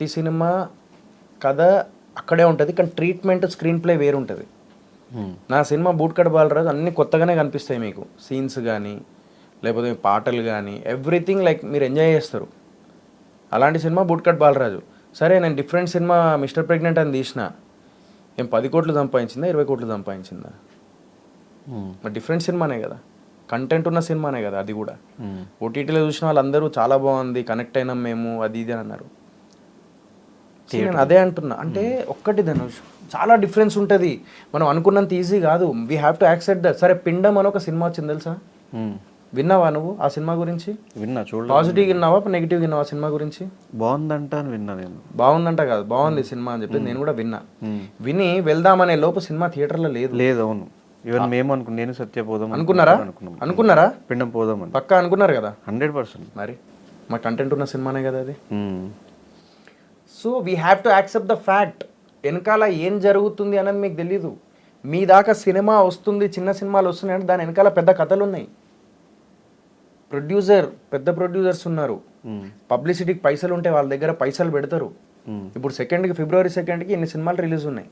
ఈ సినిమా కథ అక్కడే ఉంటుంది, కానీ ట్రీట్మెంట్ స్క్రీన్ ప్లే వేరుంటుంది. నా సినిమా బూట్కట్ బాలరాజు అన్నీ కొత్తగానే కనిపిస్తాయి మీకు, సీన్స్ కానీ లేకపోతే పాటలు కానీ ఎవ్రీథింగ్ లైక్ మీరు ఎంజాయ్ చేస్తారు. అలాంటి సినిమా బూట్కట్ బాలరాజు. సరే నేను డిఫరెంట్ సినిమా మిస్టర్ ప్రెగ్నెంట్ అని తీసిన, ఏం 10 కోట్లు సంపాదించిందా 20 కోట్లు సంపాదించిందా? మరి డిఫరెంట్ సినిమానే కదా, కంటెంట్ ఉన్న సినిమానే కదా అది కూడా. ఓటీటీలో చూసిన వాళ్ళందరూ చాలా బాగుంది, కనెక్ట్ అయినాం మేము, అది ఇది అని అన్నారు. నేను అదే అంటున్నా, అంటే ఒక్కటి ధనుష్ చాలా డిఫరెన్స్ ఉంటుంది. మనం అనుకున్నంత ఈజీ కాదు. We have to accept that. సరే పిండం అని ఒక సినిమా వచ్చింది తెలుసా? విన్నావా నువ్వు ఆ సినిమా గురించి? విన్నా, చూడలేదు. పాజిటివ్ విన్నావా నెగిటివ్ విన్నావా సినిమా గురించి? బాగుందంట అని విన్నా నేను. బాగుందంట కాదు, బాగుంది సినిమా అని చెప్పి నేను కూడా విన్నా. విని వెళ్దామనే లోపు సినిమా థియేటర్లో లేదు. లేదు, అవును. ఈవెన్ మేము నేను సత్య పోదాం అనుకున్నారా? పిండం పోదాం అని పక్కా అనుకున్నారు కదా? 100%. మరి మా కంటెంట్ ఉన్న సినిమానే కదా అది. So we have to accept the fact. వెనకాల ఏం జరుగుతుంది అనేది మీకు తెలీదు. మీ దాకా సినిమా వస్తుంది, చిన్న సినిమాలు వస్తున్నాయి అంటే దాని వెనకాల పెద్ద కథలు ఉన్నాయి. పెద్ద ప్రొడ్యూసర్స్ ఉన్నారు. పబ్లిసిటీకి పైసలు ఉంటే వాళ్ళ దగ్గర పైసలు పెడతారు. ఇప్పుడు ఫిబ్రవరి 2కి ఇన్ని సినిమాలు రిలీజ్ ఉన్నాయి.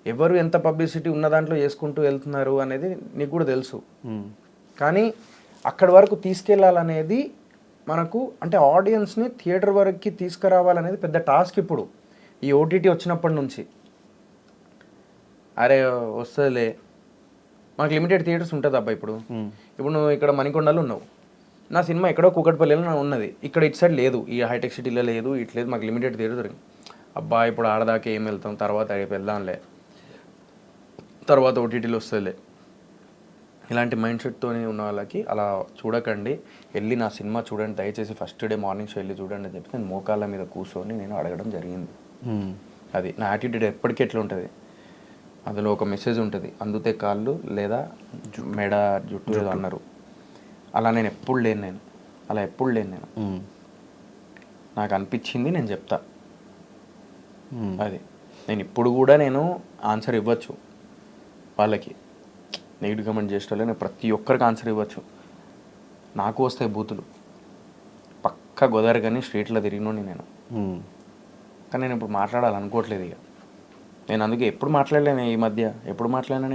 ఎవరు ఎంత పబ్లిసిటీ ఉన్న దాంట్లో చేసుకుంటూ వెళ్తున్నారు అనేది నీకు కూడా తెలుసు. కానీ అక్కడి వరకు తీసుకెళ్ళాలనేది మనకు, అంటే ఆడియన్స్ని థియేటర్ వరకు తీసుకురావాలనేది పెద్ద టాస్క్. ఇప్పుడు ఈ ఓటీటీ వచ్చినప్పటి నుంచి అరే వస్తుందిలే, మనకు లిమిటెడ్ థియేటర్స్ ఉంటుంది అబ్బా. ఇప్పుడు నువ్వు ఇక్కడ మణికొండలో ఉన్నావు, నా సినిమా ఎక్కడో కూకట్పల్లిలో ఉన్నది, ఇక్కడ ఇటు సైడ్ లేదు, ఈ హైటెక్ సిటీలో లేదు, ఇటు లేదు, మాకు లిమిటెడ్ థియేటర్ దొరికింది. అబ్బా ఇప్పుడు ఆడదాకా ఏం వెళ్తాం, తర్వాత రేపు వెళ్దాంలే, తర్వాత ఓటీటీలో వస్తుందిలే. ఇలాంటి మైండ్ సెట్తో ఉన్న వాళ్ళకి అలా చూడకండి. వెళ్ళి నా సినిమా చూడండి దయచేసి, ఫస్ట్ డే మార్నింగ్ షో వెళ్ళి చూడండి అని చెప్పి నేను మోకాళ్ళ మీద కూర్చొని నేను అడగడం జరిగింది. అది నా యాటిట్యూడ్ ఎప్పటికీ ఎట్లా ఉంటుంది. అందులో ఒక మెసేజ్ ఉంటుంది, అందుతే కాళ్ళు లేదా మెడ జుట్టు ఏదో అన్నారు. అలా నేను ఎప్పుడు లేను. నాకు అనిపించింది నేను చెప్తా. అది నేను ఇప్పుడు కూడా నేను ఆన్సర్ ఇవ్వచ్చు వాళ్ళకి, నెగిటివ్ కమెంట్ చేసేటోళ్ళే నేను ప్రతి ఒక్కరికి ఆన్సర్ ఇవ్వచ్చు. నాకు వస్తాయి బూతులు, పక్క గోదావరి కానీ స్ట్రీట్లో తిరిగినోని నేను. కానీ నేను ఇప్పుడు మాట్లాడాలనుకోవట్లేదు ఇక. నేను అందుకే ఎప్పుడు మాట్లాడలేను ఈ మధ్య.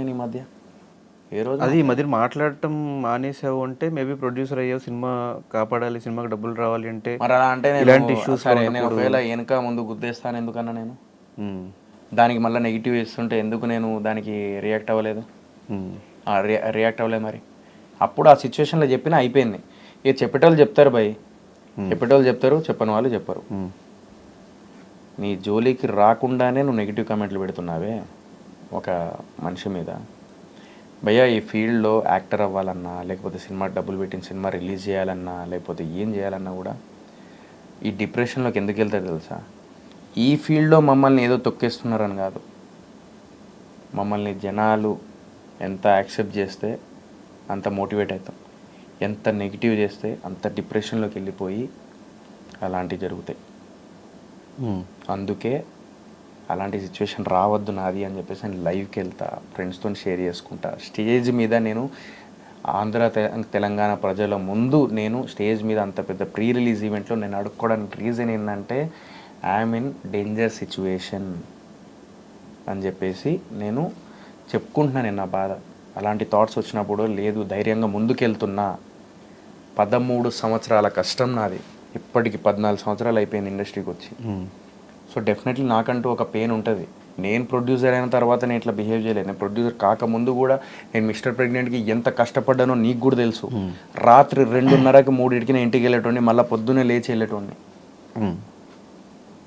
నేను ఈ మధ్య ఏ రోజు అది ఈ మధ్య మాట్లాడటం మానేసావు అంటే మేబీ ప్రొడ్యూసర్ అయ్యావు, సినిమా కాపాడాలి, సినిమాకి డబ్బులు రావాలి అంటే. మరి అలా అంటే ఇలాంటి ఇష్యూస్ సరే నేను ఒకవేళ వెనక ముందు గుద్దేస్తాను ఎందుకన్నా నేను దానికి మళ్ళీ నెగిటివ్ ఇస్తుంటే ఎందుకు నేను దానికి రియాక్ట్ అవ్వలేదు? మరి అప్పుడు ఆ సిచ్యువేషన్లో చెప్పినా అయిపోయింది. ఇక చెప్పేటోళ్ళు చెప్తారు భయ్, చెప్పని వాళ్ళు చెప్పరు. నీ జోలికి రాకుండానే నువ్వు నెగిటివ్ కామెంట్లు పెడుతున్నావే ఒక మనిషి మీద. భయ్యా ఈ ఫీల్డ్లో యాక్టర్ అవ్వాలన్నా, లేకపోతే సినిమా డబ్బులు పెట్టిన సినిమా రిలీజ్ చేయాలన్నా, లేకపోతే ఏం చేయాలన్నా కూడా ఈ డిప్రెషన్లోకి ఎందుకు వెళ్తారు తెలుసా? ఈ ఫీల్డ్లో మమ్మల్ని ఏదో తొక్కేస్తున్నారని కాదు, మమ్మల్ని జనాలు ఎంత యాక్సెప్ట్ చేస్తే అంత మోటివేట్ అవుతాం, ఎంత నెగిటివ్ చేస్తే అంత డిప్రెషన్లోకి వెళ్ళిపోయి అలాంటివి జరుగుతాయి. అందుకే అలాంటి సిచ్యువేషన్ రావద్దు నాది అని చెప్పేసి నేను లైవ్కి వెళ్తా, ఫ్రెండ్స్తో షేర్ చేసుకుంటా. స్టేజ్ మీద నేను తెలంగాణ ప్రజల ముందు నేను స్టేజ్ మీద అంత పెద్ద ప్రీ రిలీజ్ ఈవెంట్లో నేను అడుక్కోవడానికి రీజన్ ఏంటంటే ఐఎమ్ ఇన్ డేంజర్ సిచ్యువేషన్ అని చెప్పేసి నేను చెప్పుకుంటున్నాను. నేను నా బాధ అలాంటి థాట్స్ వచ్చినప్పుడు లేదు ధైర్యంగా ముందుకెళ్తున్నా. 13 సంవత్సరాల కష్టం నాది, ఇప్పటికి 14 సంవత్సరాలు అయిపోయింది ఇండస్ట్రీకి వచ్చి. సో డెఫినెట్లీ నాకంటూ ఒక పెయిన్ ఉంటుంది. నేను ప్రొడ్యూసర్ అయిన తర్వాత నేను ఇట్లా బిహేవ్ చేయలేదు. నేను ప్రొడ్యూసర్ కాకముందు కూడా నేను మిస్టర్ ప్రెగ్నెంట్కి ఎంత కష్టపడ్డానో నీకు కూడా తెలుసు. రాత్రి 2:30కి 3కి నేను ఇంటికి వెళ్ళేటోడిని, మళ్ళీ పొద్దున్నే లేచి వెళ్ళేటోడిని.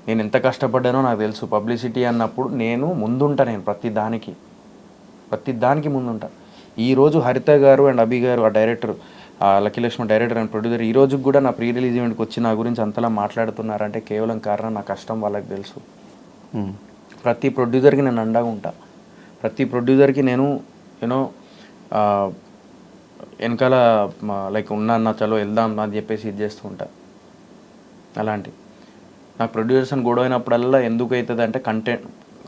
నేను ఎంత కష్టపడ్డానో నాకు తెలుసు. పబ్లిసిటీ అన్నప్పుడు నేను ముందుంటా, నేను ప్రతి దానికి ముందుంటా. ఈరోజు హరిత గారు అండ్ అభి గారు, ఆ director, Lucky Lakshman director and producer, ఈ రోజు కూడా నా ప్రీ రిలీజ్ ఈవెంట్కి వచ్చి నా గురించి అంతలా మాట్లాడుతున్నారంటే కేవలం కారణం నా కష్టం వాళ్ళకి తెలుసు. ప్రతి ప్రొడ్యూసర్కి నేను అండగా ఉంటా. ప్రతి ప్రొడ్యూసర్కి నేను వెనకాల లైక్ ఉన్నా చలో వెళ్దాం అని చెప్పేసి ఇది చేస్తూ ఉంటా. అలాంటి నాకు ప్రొడ్యూసర్స్ అని గొడవ అయినప్పుడల్లా ఎందుకు అవుతుంది అంటే కంటెంట్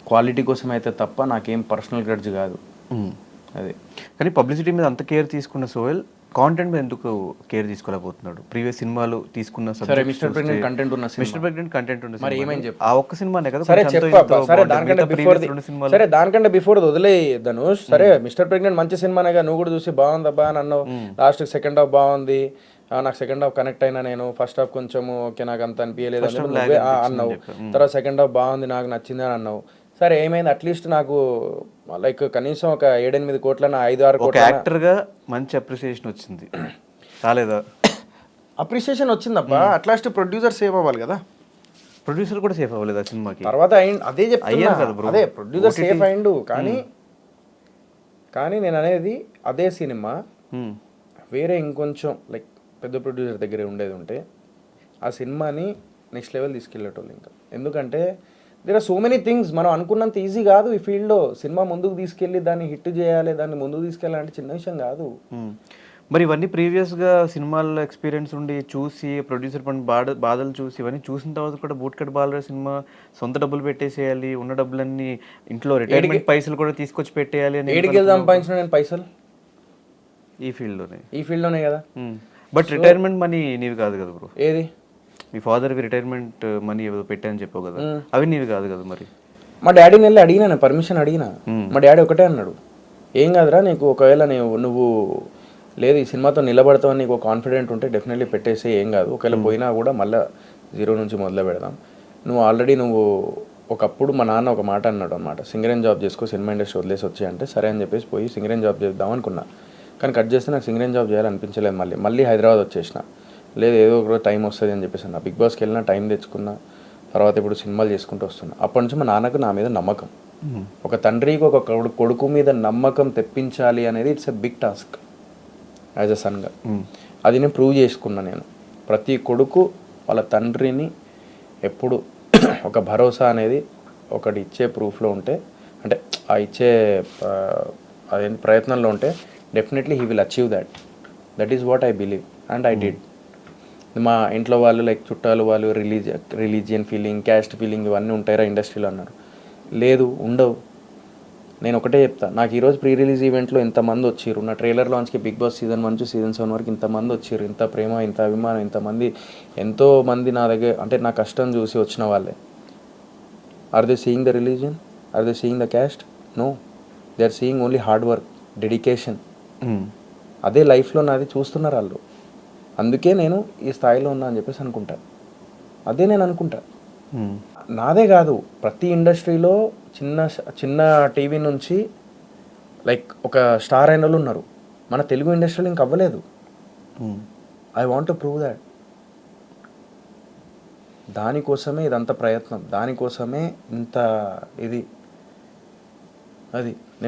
క్వాలిటీ కోసం అయితే తప్ప నాకేం పర్సనల్ గ్రడ్జ్ కాదు అది. కానీ పబ్లిసిటీ మీద అంత కేర్ తీసుకున్న సోహెల్ కాంటెంట్ మీద ఎందుకు కేర్ తీసుకోలేకపోతున్నాడు? ప్రీవియస్ సినిమాలు తీసుకున్న సరే మిస్టర్ ప్రెగ్నెంట్ కంటెంట్ ఉన్న మిస్టర్ ప్రెగ్నెంట్ కంటెంట్ ఉంది మరి సినిమా. ఏమైంది చెప్పు. ఆ ఒక్క సినిమానే కదా సరే కొంచెం అంతో చెప్పు ఇంతో సరే బాగుండేది. దానికంటే మిగతా బిఫోర్ previous రెండు సినిమాలు సరే దానికంటే బిఫోర్ వదిలే ధనుష్. సరే మిస్టర్ ప్రెగ్నెంట్ మంచి సినిమానేగా, నువ్వు కూడా చూసి బాగుందబ్బా అని అన్నావు. లాస్ట్ సెకండ్ హాఫ్ బాగుంది, నాకు సెకండ్ హాఫ్ కనెక్ట్ అయినా, నేను ఫస్ట్ హాఫ్ కొంచెం ఓకే నాకు అంత అనిపించలేదు అని నువ్వే అన్నావు. తర్వాత సెకండ్ హాఫ్ బాగుంది నాకు నచ్చింది అని అన్నావు. సరే ఏమైంది, అట్లీస్ట్ నాకు లైక్ కనీసం ఒక 7-8 కోట్లన 5-6 ఒక కోట్ల యాక్టర్ గా మంచి అప్రిసియేషన్ వచ్చింది కాలేదా? అప్రిసియేషన్ వచ్చిందబ్బా. అట్లాస్ట్ ప్రొడ్యూసర్ సేవ్ అవ్వాలి కదా. ప్రొడ్యూసర్ కూడా సేఫ్ అవ్వలేదు ఆ సినిమాకి. తర్వాత అదే చెప్తున్నా, అయ్యారు కదా bro. అదే ప్రొడ్యూసర్ సేఫ్ అయిండు కానీ నేను అనేది అదే సినిమా వేరే ఇంకొంచెం లైక్ పెద్ద ప్రొడ్యూసర్ దగ్గర ఉండేది ఉంటే ఆ సినిమాని నెక్స్ట్ లెవెల్ తీసుకెళ్ళేటోళ్ళు ఇంకా. ఎందుకంటే there are so many things, మనం అనుకున్నంత ఈజీ కాదు ఈ ఫీల్డ్లో. సినిమా ముందుకు తీసుకెళ్ళి దాన్ని హిట్ చేయాలి, దాన్ని ముందుకు తీసుకెళ్ళాలంటే చిన్న విషయం కాదు. మరి ఇవన్నీ ప్రీవియస్గా సినిమాల్లో ఎక్స్పీరియన్స్ ఉండి చూసి ప్రొడ్యూసర్ పని బాధలు చూసి ఇవన్నీ చూసిన తర్వాత కూడా బూట్ కట్ బాలరాజు సినిమా సొంత డబ్బులు పెట్టేసేయాలి, ఉన్న డబ్బులన్నీ ఇంట్లో రిటైర్మెంట్ పైసలు కూడా తీసుకొచ్చి పెట్టేయాలి అని ఏడికి సంపాదించిన నేను పైసలు ఈ ఫీల్డ్లోనే కదా. బట్ రిటైర్మెంట్ మనీ నీవి కాదు కదా బ్రో. ఏది మీ ఫాదర్కి రిటైర్మెంట్ మనీ ఏదో పెట్టాయని చెప్పావు కదా, అవి నీవి కాదు కదా. మరి మా డాడీని వెళ్ళి అడిగినా, నేను పర్మిషన్ అడిగినా. మా డాడీ ఒకటే అన్నాడు, ఏం కాదురా నీకు ఒకవేళ నువ్వు లేదు ఈ సినిమాతో నిలబడతావని నీకు కాన్ఫిడెంట్ ఉంటే డెఫినెట్లీ పెట్టేసి ఏం కాదు. ఒకవేళ పోయినా కూడా మళ్ళీ 0 నుంచి మొదలు పెడదాం. నువ్వు ఆల్రెడీ ఒకప్పుడు మా నాన్న ఒక మాట అన్నాడు అనమాట, సింగరేన్ జాబ్ చేసుకో, సినిమా ఇండస్ట్రీ వదిలేసి వచ్చి అంటే సరే అని చెప్పేసి పోయి సింగరేన్ జాబ్ చేద్దాం అనుకున్నా. కానీ కట్ చేస్తే నాకు సింగరేన్ జాబ్ చేయాలనిపించలేదు. మళ్ళీ హైదరాబాద్ వచ్చేసిన. లేదు ఏదో ఒక టైం వస్తుంది అని చెప్పేసి అన్న. బిగ్ బాస్కి వెళ్ళినా టైం తెచ్చుకున్నా. తర్వాత ఇప్పుడు సినిమాలు చేసుకుంటూ వస్తున్నా. అప్పటి నుంచి మా నాన్నకు నా మీద నమ్మకం. ఒక తండ్రికి ఒక కొడుకు మీద నమ్మకం తెప్పించాలి అనేది it's a big task as a సన్గా. అది నేను ప్రూవ్ చేసుకున్నా. నేను ప్రతి కొడుకు వాళ్ళ తండ్రిని ఎప్పుడు ఒక భరోసా అనేది ఒకటి ఇచ్చే ప్రూఫ్లో ఉంటే, అంటే ఆ ఇచ్చే అదేంటి ప్రయత్నంలో ఉంటే definitely he will achieve that is what I believe and I did. మా ఇంట్లో వాళ్ళు లైక్ చుట్టాలు వాళ్ళు రిలీజియన్ ఫీలింగ్, క్యాస్ట్ ఫీలింగ్ ఇవన్నీ ఉంటాయిరా ఇండస్ట్రీలో అన్నారు. లేదు ఉండవు. నేను ఒకటే చెప్తా, నాకు ఈరోజు ప్రీ రిలీజ్ ఈవెంట్లో ఇంతమంది వచ్చిర్రు, నా ట్రైలర్ లాంచ్కి బిగ్ బాస్ సీజన్ 1 నుంచి సీజన్ 7 వరకు ఇంతమంది వచ్చిర్రు, ఇంత ప్రేమ ఇంత అభిమానం ఇంతమంది ఎంతోమంది నా దగ్గర అంటే నా కష్టం చూసి వచ్చిన వాళ్ళే. Are they seeing the religion? Are they seeing the caste? No, they are seeing only hard work, dedication. అదే లైఫ్లో నాది చూస్తున్నారు వాళ్ళు. అందుకే నేను ఈ స్థాయిలో ఉన్నా అని చెప్పేసి అనుకుంటా. అదే నేను అనుకుంటా. నాదే కాదు, ప్రతి ఇండస్ట్రీలో చిన్న టీవీ నుంచి లైక్ ఒక స్టార్ అయిన వాళ్ళు ఉన్నారు. మన తెలుగు ఇండస్ట్రీలో ఇంక అవ్వలేదు. I want to prove that. దానికోసమే ఇదంతా ప్రయత్నం, దానికోసమే ఇంత ఇది అది